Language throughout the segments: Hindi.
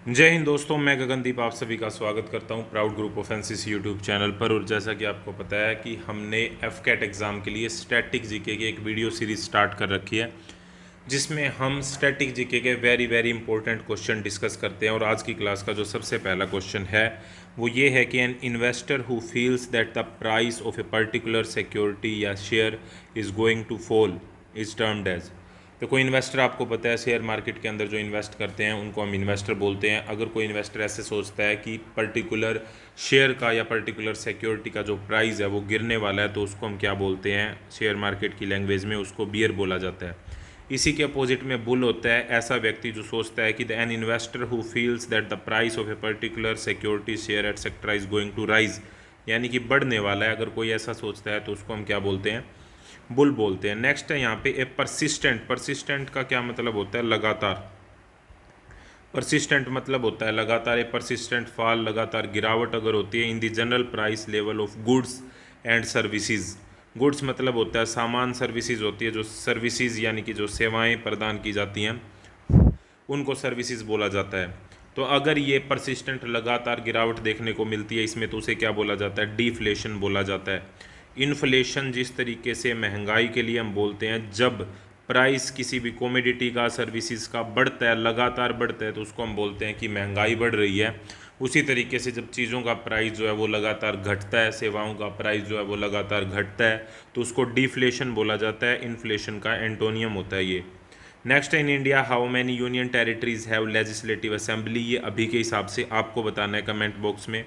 जय हिंद दोस्तों, मैं गगनदीप आप सभी का स्वागत करता हूं proud group of NCC YouTube channel पर। और जैसा कि आपको पता है कि हमने एफकेट एग्ज़ाम के लिए स्टैटिक जीके की एक वीडियो सीरीज स्टार्ट कर रखी है, जिसमें हम स्टैटिक जीके के very very important question discuss करते हैं। और आज की क्लास का जो सबसे पहला क्वेश्चन है वो ये है कि an investor who feels that the price of a particular security या share is going to fall is termed as. तो कोई इन्वेस्टर, आपको पता है शेयर मार्केट के अंदर जो इन्वेस्ट करते हैं उनको हम इन्वेस्टर बोलते हैं। अगर कोई इन्वेस्टर ऐसे सोचता है कि पर्टिकुलर शेयर का या पर्टिकुलर सिक्योरिटी का जो प्राइस है वो गिरने वाला है, तो उसको हम क्या बोलते हैं शेयर मार्केट की लैंग्वेज में, उसको बियर बोला जाता है। इसी के अपोजिट में बुल होता है ऐसा व्यक्ति जो सोचता है कि the an investor who feels that the price of a particular security share etcetera is going to rise, यानी कि बढ़ने वाला है। अगर कोई ऐसा सोचता है तो उसको हम क्या बोलते हैं, बुल बोलते हैं। नेक्स्ट है यहाँ पे ए परसिस्टेंट। परसिस्टेंट का क्या मतलब होता है, लगातार। परसिस्टेंट मतलब होता है लगातार। ए परसिस्टेंट फॉल, लगातार गिरावट अगर होती है in the general price level of goods and services. Goods मतलब होता है सामान, सर्विसेज होती है जो सर्विसेज यानी कि जो सेवाएं प्रदान की जाती हैं उनको सर्विसेज बोला जाता है। तो अगर ये परसिस्टेंट लगातार गिरावट देखने को मिलती है इसमें, तो उसे क्या बोला जाता है, डिफ्लेशन बोला जाता है। इन्फ्लेशन जिस तरीके से महंगाई के लिए हम बोलते हैं, जब प्राइस किसी भी कॉमोडिटी का, सर्विसेज का बढ़ता है, लगातार बढ़ता है, तो उसको हम बोलते हैं कि महंगाई बढ़ रही है। उसी तरीके से जब चीज़ों का प्राइस जो है वो लगातार घटता है, सेवाओं का प्राइस जो है वो लगातार घटता है, तो उसको डिफ्लेशन बोला जाता है। इन्फ्लेशन का एंटोनियम होता है ये। Next, in India how many union territories have legislative assembly. ये अभी के हिसाब से आपको बताना है कमेंट बॉक्स में।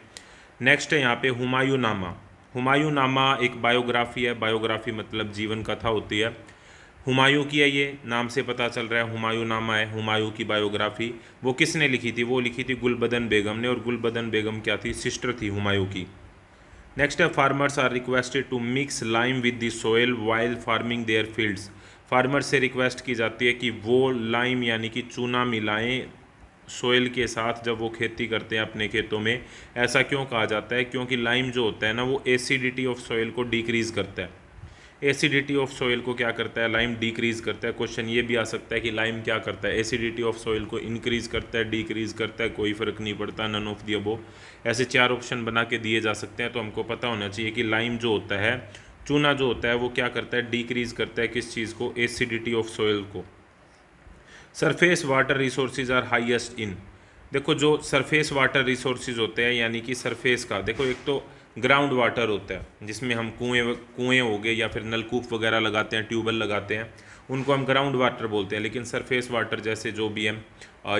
नेक्स्ट है यहाँ पे हुमायूं नामा। हुमायूं नामा एक बायोग्राफी है। बायोग्राफी मतलब जीवन कथा होती है। हुमायूं की है, ये नाम से पता चल रहा है हुमायूं नामा है, हुमायूं की बायोग्राफी। वो किसने लिखी थी, वो लिखी थी गुलबदन बेगम ने। और गुलबदन बेगम क्या थी, सिस्टर थी हुमायूं की। नेक्स्ट है farmers are requested to mix lime with the soil while farming their fields. Farmer से रिक्वेस्ट की जाती है कि वो लाइम यानी कि चूना मिलाएं सोयल के साथ जब वो खेती करते हैं अपने खेतों में। ऐसा क्यों कहा जाता है, क्योंकि लाइम जो होता है ना वो एसिडिटी ऑफ सोयल को डिक्रीज़ करता है। एसिडिटी ऑफ सोयल को क्या करता है, लाइम डिक्रीज़ करता है। क्वेश्चन ये भी आ सकता है कि लाइम क्या करता है, एसिडिटी ऑफ सोयल को इंक्रीज़ करता है, डिक्रीज़ करता है, कोई फ़र्क नहीं पड़ता, नन ऑफ दी अबो। ऐसे चार ऑप्शन बना के दिए जा सकते हैं। तो हमको पता होना चाहिए कि लाइम जो होता है, चूना जो होता है, वो क्या करता है, डिक्रीज़ करता है किस चीज़ को, एसिडिटी ऑफ सोयल को। Surface water resources are highest in. देखो जो सरफेस वाटर रिसोर्सेज होते हैं यानी कि सरफेस का, देखो एक तो ग्राउंड वाटर होता है जिसमें हम कुएं हो गए या फिर नलकूप वगैरह लगाते हैं, ट्यूबवेल लगाते हैं, उनको हम ग्राउंड वाटर बोलते हैं। लेकिन सरफेस वाटर जैसे जो भी हम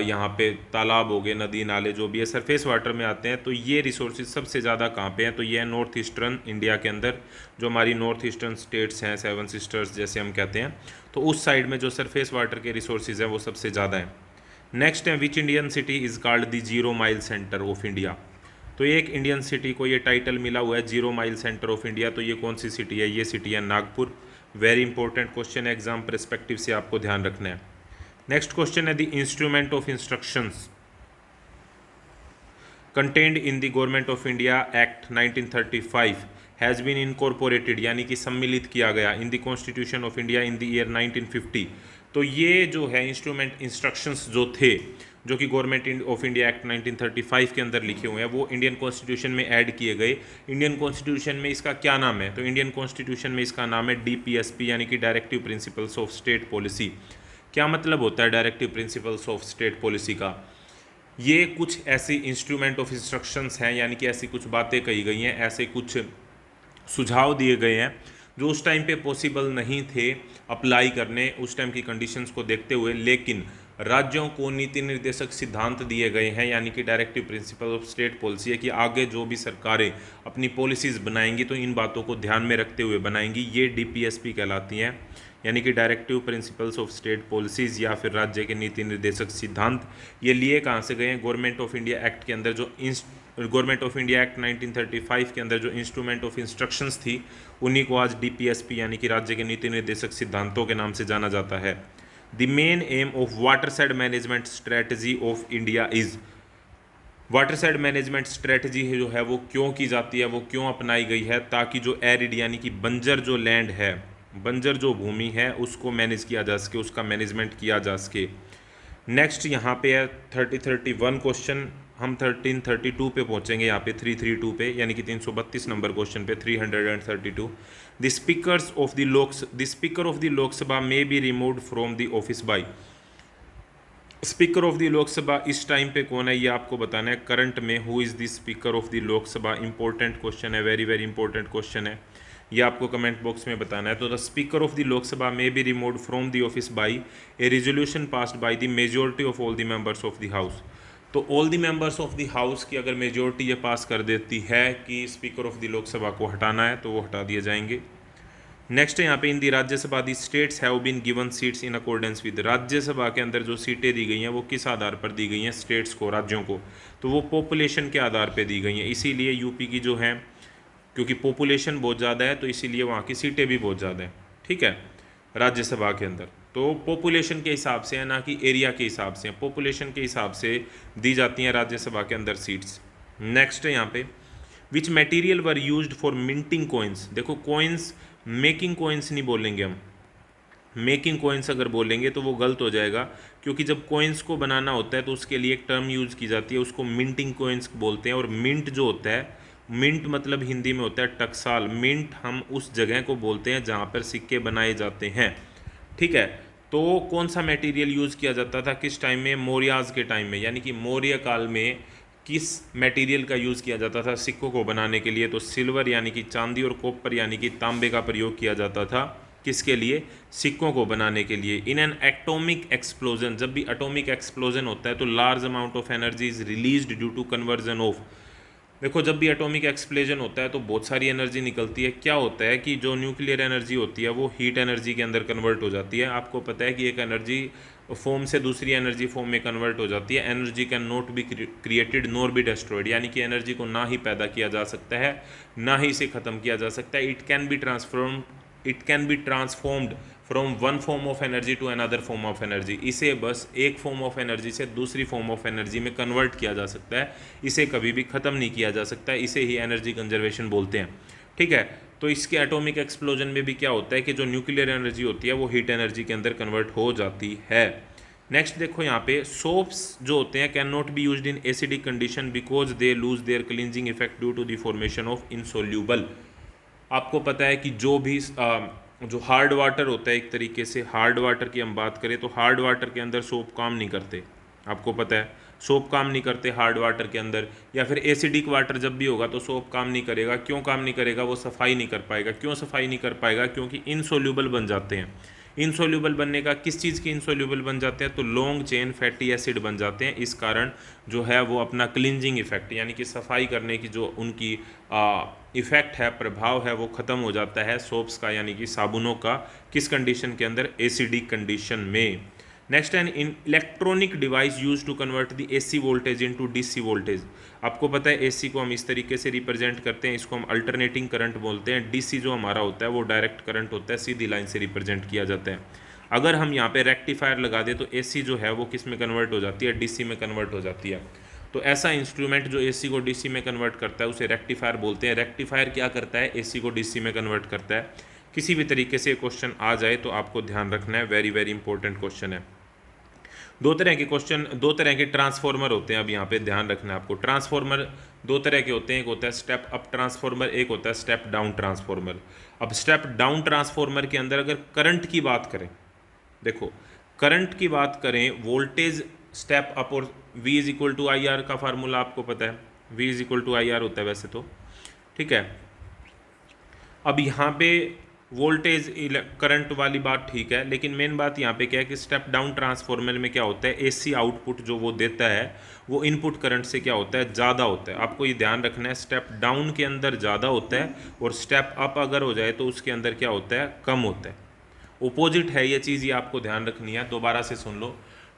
यहाँ पे तालाब हो गए, नदी नाले जो भी है सरफेस वाटर में आते हैं, तो ये रिसोर्सेज सबसे ज़्यादा कहाँ पे हैं, तो ये है नॉर्थ ईस्टर्न इंडिया के अंदर। जो हमारी नॉर्थ ईस्टर्न स्टेट्स हैं, सेवन सिस्टर्स जैसे हम कहते हैं, तो उस साइड में जो सरफेस वाटर के रिसोर्सेज हैं वो सबसे ज़्यादा हैं। नेक्स्ट है which Indian city is called the zero mile centre of India. तो एक इंडियन सिटी को ये टाइटल मिला हुआ है zero mile centre of India. तो ये कौन सी सिटी है, ये सिटी है नागपुर। वेरी इंपॉर्टेंट क्वेश्चन है, एग्जाम परस्पेक्टिव से आपको ध्यान रखना है। नेक्स्ट क्वेश्चन है the instrument of instructions contained in the Government of India Act 1935 has been incorporated, यानी कि सम्मिलित किया गया in the constitution of India in the year 1950। तो ये जो है इंस्ट्रूमेंट इंस्ट्रक्शंस जो थे, जो कि गवर्नमेंट ऑफ इंडिया एक्ट 1935 के अंदर लिखे हुए हैं, वो इंडियन कॉन्स्टिट्यूशन में ऐड किए गए। इंडियन कॉन्स्टिट्यूशन में इसका क्या नाम है, तो इंडियन कॉन्स्टिट्यूशन में इसका नाम है डीपीएसपी, यानी कि directive principles of state policy. क्या मतलब होता है directive principles of state policy का, ये कुछ ऐसी इंस्ट्रूमेंट ऑफ इंस्ट्रक्शंस हैं, यानी कि ऐसी कुछ बातें कही गई हैं, ऐसे कुछ सुझाव दिए गए हैं जो उस टाइम पे पॉसिबल नहीं थे अप्लाई करने उस टाइम की कंडीशंस को देखते हुए, लेकिन राज्यों को नीति निर्देशक सिद्धांत दिए गए हैं, यानी कि directive principle of state policy है कि आगे जो भी सरकारें अपनी पॉलिसीज़ बनाएंगी तो इन बातों को ध्यान में रखते हुए बनाएंगी। ये डीपीएसपी कहलाती हैं, यानी कि directive principles of state policies या फिर राज्य के नीति निर्देशक सिद्धांत। ये लिए कहाँ से गए हैं, गवर्नमेंट ऑफ इंडिया एक्ट के अंदर जो गवर्नमेंट ऑफ इंडिया एक्ट 1935 के अंदर जो इंस्ट्रूमेंट ऑफ इंस्ट्रक्शंस थी, उन्हीं को आज डीपीएसपी यानी कि राज्य के नीति निर्देशक सिद्धांतों के नाम से जाना जाता है। The main M of water side management strategy of India is. Water side management strategy जो है वो क्यों की जाती है, वो क्यों अपनाई गई है, ताकि जो एरिड यानी कि बंजर जो लैंड है, बंजर जो भूमि है, उसको मैनेज किया जा सके, उसका मैनेजमेंट किया जा सके। नेक्स्ट यहाँ पे है 31 क्वेश्चन, हम 1332 पे पहुँचेंगे, यहाँ पे 332 पे, यानी कि 332 नंबर क्वेश्चन पे 332। The speaker of the Lok Sabha may be removed from the office by. Speaker of the Lok Sabha इस टाइम पे कौन है ये आपको बताना है करंट में। Who is the speaker of the Lok Sabha, important question है, वेरी वेरी इंपॉर्टेंट क्वेश्चन है, ये आपको कमेंट बॉक्स में बताना है। तो the speaker of the Lok Sabha may be removed from the office by a resolution passed by the majority of all the members of the house. तो all the members of the house की अगर मेजोरिटी ये पास कर देती है कि स्पीकर ऑफ द लोकसभा को हटाना है तो वो हटा दिए जाएंगे। नेक्स्ट है यहाँ पे in the Rajya Sabha the states have been given seats in accordance with. Rajya Sabha के अंदर जो सीटें दी गई हैं वो किस आधार पर दी गई हैं स्टेट्स को, राज्यों को, तो वो पॉपुलेशन के आधार पे दी गई हैं। इसीलिए यूपी की जो है, क्योंकि पॉपुलेशन बहुत ज़्यादा है तो इसीलिए वहाँ की सीटें भी बहुत ज़्यादा हैं, ठीक है, राज्यसभा के अंदर। तो पॉपुलेशन के हिसाब से है, ना कि एरिया के हिसाब से, पॉपुलेशन के हिसाब से दी जाती हैं राज्यसभा के अंदर सीट्स। नेक्स्ट है यहाँ पे which material were used for minting coins. देखो कॉइन्स, मेकिंग कॉइन्स नहीं बोलेंगे हम, मेकिंग कॉइन्स अगर बोलेंगे तो वो गलत हो जाएगा, क्योंकि जब कॉइन्स को बनाना होता है तो उसके लिए एक टर्म यूज़ की जाती है, उसको मिंटिंग कॉइन्स बोलते हैं। और मिंट जो होता है, मिंट मतलब हिंदी में होता है टकसाल। मिंट हम उस जगह को बोलते हैं जहाँ पर सिक्के बनाए जाते हैं, ठीक है। तो कौन सा मटेरियल यूज़ किया जाता था किस टाइम में, मौर्याज के टाइम में, यानी कि मौर्य काल में किस मटेरियल का यूज़ किया जाता था सिक्कों को बनाने के लिए, तो सिल्वर यानी कि चांदी और कॉपर यानी कि तांबे का प्रयोग किया जाता था किसके लिए, सिक्कों को बनाने के लिए। इन एन एटॉमिक एक्सप्लोजन, जब भी एटॉमिक एक्सप्लोजन होता है तो large amount of energy is released due to conversion of. देखो जब भी एटॉमिक एक्सप्लोजन होता है तो बहुत सारी एनर्जी निकलती है। क्या होता है कि जो न्यूक्लियर एनर्जी होती है वो हीट एनर्जी के अंदर कन्वर्ट हो जाती है। आपको पता है कि एक एनर्जी फॉर्म से दूसरी एनर्जी फॉर्म में कन्वर्ट हो जाती है। Energy can not be created nor be destroyed, यानी कि एनर्जी को ना ही पैदा किया जा सकता है ना ही इसे ख़त्म किया जा सकता है। It can be transformed from one form of energy to another form of energy. इसे बस एक फॉर्म ऑफ एनर्जी से दूसरी फॉर्म ऑफ एनर्जी में कन्वर्ट किया जा सकता है, इसे कभी भी ख़त्म नहीं किया जा सकता। इसे ही एनर्जी कंजर्वेशन बोलते हैं, ठीक है। तो इसके एटॉमिक एक्सप्लोजन में भी क्या होता है कि जो न्यूक्लियर एनर्जी होती है वो हीट एनर्जी के अंदर कन्वर्ट हो जाती है। नेक्स्ट देखो यहाँ पे सोप्स जो होते हैं can not be used in acidic condition because they lose their cleansing effect due to the formation of insoluble. आपको पता है कि जो भी जो हार्ड वाटर होता है, एक तरीके से हार्ड वाटर की हम बात करें तो हार्ड वाटर के अंदर सोप काम नहीं करते। आपको पता है सोप काम नहीं करते हार्ड वाटर के अंदर, या फिर एसिडिक वाटर जब भी होगा तो सोप काम नहीं करेगा। क्यों काम नहीं करेगा, वो सफाई नहीं कर पाएगा। क्यों सफाई नहीं कर पाएगा, क्योंकि इनसोल्यूबल बन जाते हैं। इनसोल्यूबल बनने का, किस चीज़ की इनसोल्यूबल बन जाते हैं, तो लॉन्ग चेन फैटी एसिड बन जाते हैं। इस कारण जो है वो अपना क्लिनजिंग इफेक्ट यानी कि सफाई करने की जो उनकी इफ़ेक्ट है, प्रभाव है, वो ख़त्म हो जाता है सोप्स का यानी कि साबुनों का। किस कंडीशन के अंदर, एसिडिक कंडीशन में। Next an in electronic device use to convert the AC voltage into DC voltage. आपको पता है एसी को हम इस तरीके से रिप्रेजेंट करते हैं, इसको हम अल्टरनेटिंग करंट बोलते हैं। डीसी जो हमारा होता है वो डायरेक्ट करंट होता है, सीधी लाइन से रिप्रेजेंट किया जाता है। अगर हम यहाँ पे रेक्टिफायर लगा दें तो एसी जो है वो किस में कन्वर्ट हो जाती है, डीसी में कन्वर्ट हो जाती है। तो ऐसा इंस्ट्रूमेंट जो एसी को डीसी में कन्वर्ट करता है उसे रेक्टिफायर बोलते हैं। रेक्टिफायर क्या करता है, एसी को डीसी में कन्वर्ट करता है। किसी भी तरीके से क्वेश्चन आ जाए तो आपको ध्यान रखना है, वेरी वेरी इंपॉर्टेंट क्वेश्चन है। दो तरह के क्वेश्चन, दो तरह के ट्रांसफॉर्मर होते हैं। अब यहाँ पे ध्यान रखना है आपको, ट्रांसफॉर्मर दो तरह के होते हैं, एक होता है स्टेप अप ट्रांसफॉर्मर, एक होता है स्टेप डाउन ट्रांसफॉर्मर। अब स्टेप डाउन ट्रांसफॉर्मर के अंदर अगर करंट की बात करें, देखो करंट की बात करें, वोल्टेज स्टेप अप और V is equal to I R का फार्मूला आपको पता है, V is equal to I R होता है वैसे तो, ठीक है। अब यहाँ पे वोल्टेज करंट वाली बात ठीक है, लेकिन मेन बात यहाँ पे क्या है कि स्टेप डाउन ट्रांसफॉर्मर में क्या होता है, एसी आउटपुट जो वो देता है वो इनपुट करंट से क्या होता है, ज़्यादा होता है। आपको ये ध्यान रखना है, स्टेप डाउन के अंदर ज़्यादा होता है और स्टेप अप अगर हो जाए तो उसके अंदर क्या होता है, कम होता है। ओपोजिट है ये चीज़, ये आपको ध्यान रखनी है। दोबारा से सुन लो,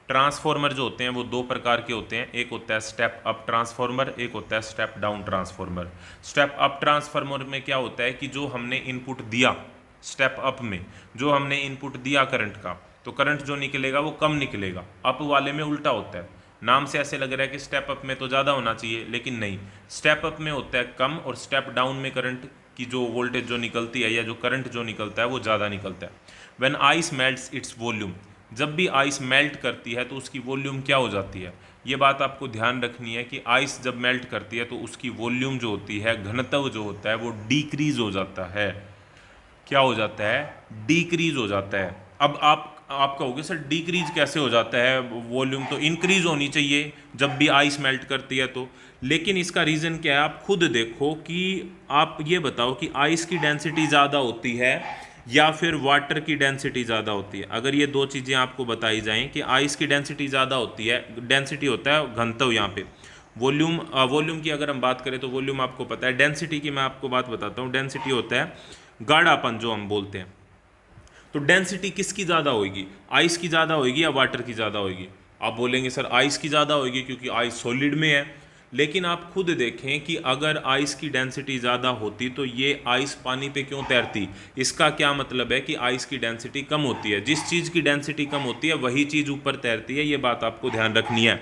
ट्रांसफॉर्मर जो होते हैं वो दो प्रकार के होते हैं, एक होता है स्टेप अप ट्रांसफॉर्मर, एक होता है step down transformer. Step up transformer में क्या होता है कि जो हमने इनपुट दिया, स्टेप अप में जो हमने इनपुट दिया करंट का, तो करंट जो निकलेगा वो कम निकलेगा। अप वाले में उल्टा होता है। नाम से ऐसे लग रहा है कि स्टेप अप में तो ज़्यादा होना चाहिए, लेकिन नहीं, स्टेप अप में होता है कम और स्टेप डाउन में करंट की जो वोल्टेज जो निकलती है या जो करंट जो निकलता है वो ज़्यादा निकलता है। When ice melts its volume, जब भी आइस मेल्ट करती है तो उसकी वॉल्यूम क्या हो जाती है, ये बात आपको ध्यान रखनी है कि आइस जब मेल्ट करती है तो उसकी वॉल्यूम जो होती है, घनत्व जो होता है वो डिक्रीज हो जाता है। क्या हो जाता है, डिक्रीज हो जाता है। अब आप कहोगे सर डिक्रीज कैसे हो जाता है, वॉल्यूम तो इंक्रीज होनी चाहिए जब भी आइस मेल्ट करती है तो। लेकिन इसका रीज़न क्या है, आप खुद देखो कि आप ये बताओ कि आइस की डेंसिटी ज़्यादा होती है या फिर वाटर की डेंसिटी ज़्यादा होती है। अगर ये दो चीज़ें आपको बताई जाएं कि आइस की डेंसिटी ज़्यादा होती है, डेंसिटी होता है घनत्व यहाँ पे, वॉल्यूम वॉल्यूम की अगर हम बात करें तो वॉल्यूम आपको पता है, डेंसिटी की मैं आपको बात बताता हूँ। डेंसिटी होता है गाढ़ापन जो हम बोलते हैं। तो डेंसिटी किसकी ज़्यादा होगी, आइस की ज़्यादा होगी या वाटर की ज़्यादा होगी। आप बोलेंगे सर आइस की ज़्यादा होगी क्योंकि आइस सॉलिड में है। लेकिन आप खुद देखें कि अगर आइस की डेंसिटी ज़्यादा होती तो ये आइस पानी पे क्यों तैरती। इसका क्या मतलब है कि आइस की डेंसिटी कम होती है, जिस चीज़ की डेंसिटी कम होती है वही चीज़ ऊपर तैरती है। ये बात आपको ध्यान रखनी है,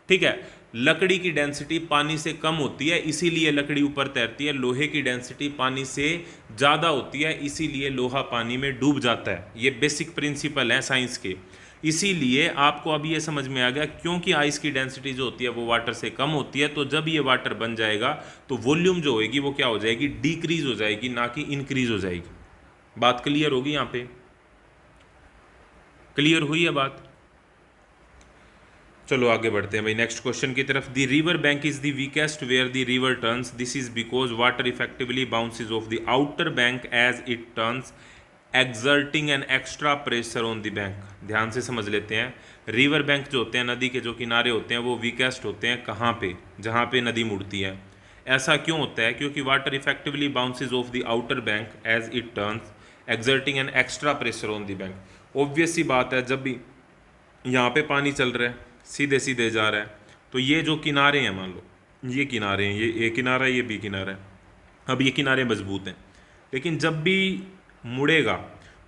ठीक है। लकड़ी की डेंसिटी पानी से कम होती है इसीलिए लकड़ी ऊपर तैरती है। लोहे की डेंसिटी पानी से ज़्यादा होती है इसीलिए लोहा पानी में डूब जाता है। ये बेसिक प्रिंसिपल है साइंस के। इसीलिए आपको अब ये समझ में आ गया, क्योंकि आइस की डेंसिटी जो होती है वो वाटर से कम होती है, तो जब ये वाटर बन जाएगा तो वॉल्यूम जो होगी वो क्या हो जाएगी, डिक्रीज हो जाएगी, ना कि इंक्रीज हो जाएगी। बात क्लियर होगी यहाँ पे, क्लियर हुई है बात। चलो आगे बढ़ते हैं भाई नेक्स्ट क्वेश्चन की तरफ। The river bank is the weakest where the river turns, this is because water effectively bounces off the outer bank as it turns, exerting an extra pressure on the bank. ध्यान से समझ लेते हैं। रिवर बैंक जो होते हैं, नदी के जो किनारे होते हैं, वो वीकेस्ट होते हैं कहाँ पे, जहाँ पे नदी मुड़ती है। ऐसा क्यों होता है, क्योंकि water effectively bounces off the outer bank as it turns, exerting an extra pressure on the bank. Obvious सी बात है, जब भी यहाँ पे पानी चल रहा है, सीधे सीधे जा रहा है, तो ये जो किनारे हैं, मान लो ये किनारे हैं, ये ए किनारा है, ये बी किनारा है। अब ये किनारे मजबूत हैं, लेकिन जब भी मुड़ेगा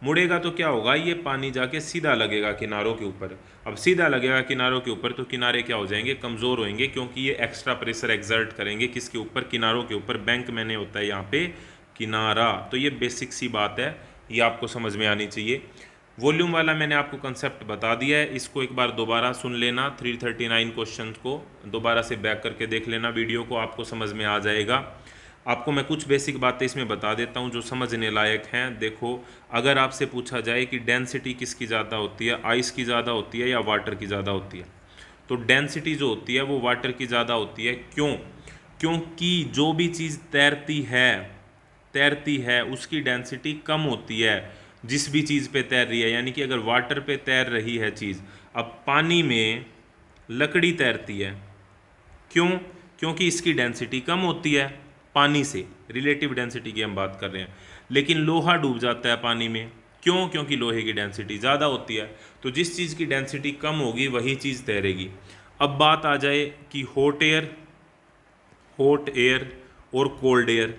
मुड़ेगा तो क्या होगा, ये पानी जाके सीधा लगेगा किनारों के ऊपर। अब सीधा लगेगा किनारों के ऊपर तो किनारे क्या हो जाएंगे, कमज़ोर होंगे, क्योंकि ये एक्स्ट्रा प्रेशर एक्सर्ट करेंगे किसके ऊपर, किनारों के ऊपर। बैंक मैंने होता है यहाँ पे किनारा। तो ये बेसिक सी बात है, ये आपको समझ में आनी चाहिए। वॉल्यूम वाला मैंने आपको कंसेप्ट बता दिया है, इसको एक बार दोबारा सुन लेना, 339 क्वेश्चन को दोबारा से बैक करके देख लेना वीडियो को, आपको समझ में आ जाएगा। आपको मैं कुछ बेसिक बातें इसमें बता देता हूँ जो समझने लायक हैं। देखो, अगर आपसे पूछा जाए कि डेंसिटी किसकी ज़्यादा होती है, आइस की ज़्यादा होती है या वाटर की ज़्यादा होती है, तो डेंसिटी जो होती है वो वाटर की ज़्यादा होती है। क्यों, क्योंकि जो भी चीज़ तैरती है उसकी डेंसिटी कम होती है जिस भी चीज़ पे तैर रही है। यानी कि अगर वाटर पे तैर रही है चीज़, अब पानी में लकड़ी तैरती है, क्यों, क्योंकि इसकी डेंसिटी कम होती है पानी से, रिलेटिव डेंसिटी की हम बात कर रहे हैं। लेकिन लोहा डूब जाता है पानी में, क्यों, क्योंकि लोहे की डेंसिटी ज़्यादा होती है। तो जिस चीज़ की डेंसिटी कम होगी वही चीज़ तैरेगी। अब बात आ जाए कि हॉट एयर और कोल्ड एयर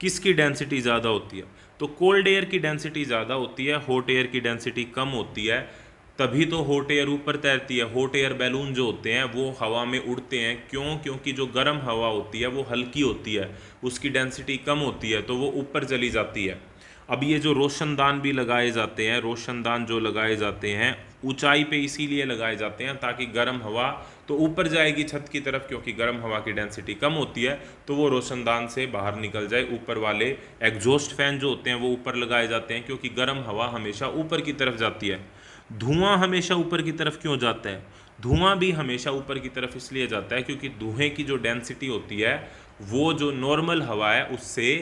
किसकी डेंसिटी ज़्यादा होती है, तो कोल्ड एयर की डेंसिटी ज़्यादा होती है, हॉट एयर की डेंसिटी कम होती है। तभी तो हॉट एयर ऊपर तैरती है। हॉट एयर बैलून जो होते हैं वो हवा में उड़ते हैं, क्यों, क्योंकि जो गर्म हवा होती है वो हल्की होती है, उसकी डेंसिटी कम होती है, तो वो ऊपर चली जाती है। अब ये जो रोशनदान भी लगाए जाते हैं, रोशनदान जो लगाए जाते हैं ऊंचाई पे इसीलिए लगाए जाते हैं ताकि गर्म हवा तो ऊपर जाएगी छत की तरफ, क्योंकि गर्म हवा की डेंसिटी कम होती है, तो वो रोशनदान से बाहर निकल जाए। ऊपर वाले एग्जॉस्ट फैन जो होते हैं वो ऊपर लगाए जाते हैं, क्योंकि गर्म हवा हमेशा ऊपर की तरफ जाती है। धुआं हमेशा ऊपर की तरफ क्यों जाता है, धुआं भी हमेशा ऊपर की तरफ इसलिए जाता है क्योंकि धुएं की जो डेंसिटी होती है वो जो नॉर्मल हवा है उससे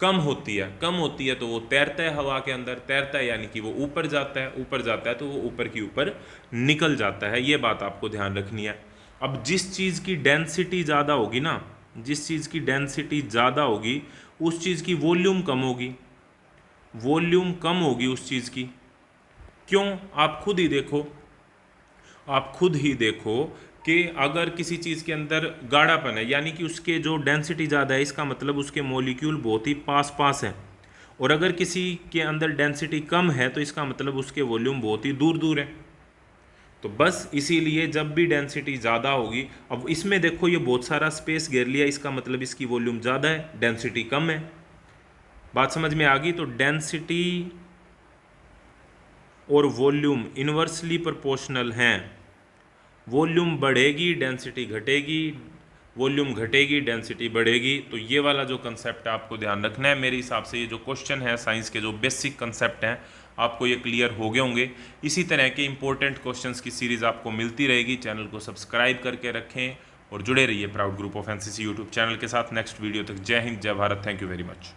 कम होती है, तो वो तैरता है हवा के अंदर, तैरता है यानी कि वो ऊपर जाता है, ऊपर जाता है तो वो ऊपर की ऊपर निकल जाता है। ये बात आपको ध्यान रखनी है। अब जिस चीज़ की डेंसिटी ज़्यादा होगी ना, जिस चीज़ की डेंसिटी ज़्यादा होगी उस चीज़ की वॉल्यूम कम होगी, वॉल्यूम कम होगी उस चीज़ की। क्यों, आप खुद ही देखो, आप खुद ही देखो कि अगर किसी चीज़ के अंदर गाढ़ापन है यानी कि उसके जो डेंसिटी ज़्यादा है, इसका मतलब उसके मॉलिक्यूल बहुत ही पास पास हैं। और अगर किसी के अंदर डेंसिटी कम है तो इसका मतलब उसके वॉल्यूम बहुत ही दूर दूर है। तो बस इसीलिए जब भी डेंसिटी ज़्यादा होगी, अब इसमें देखो ये बहुत सारा स्पेस घेर लिया, इसका मतलब इसकी वॉल्यूम ज़्यादा है, डेंसिटी कम है। बात समझ में आ गई। तो डेंसिटी और वॉल्यूम इन्वर्सली प्रोपोर्शनल हैं, वॉल्यूम बढ़ेगी डेंसिटी घटेगी, वॉल्यूम घटेगी डेंसिटी बढ़ेगी, तो ये वाला जो कंसेप्ट है आपको ध्यान रखना है। मेरे हिसाब से ये जो क्वेश्चन है साइंस के जो बेसिक कंसेप्ट हैं आपको ये क्लियर हो गए होंगे। इसी तरह के इंपॉर्टेंट क्वेश्चंस की सीरीज़ आपको मिलती रहेगी। चैनल को सब्सक्राइब करके रखें और जुड़े रहिए proud group of NCC YouTube channel के साथ। नेक्स्ट वीडियो तक जय हिंद, जय Bharat, thank you very much.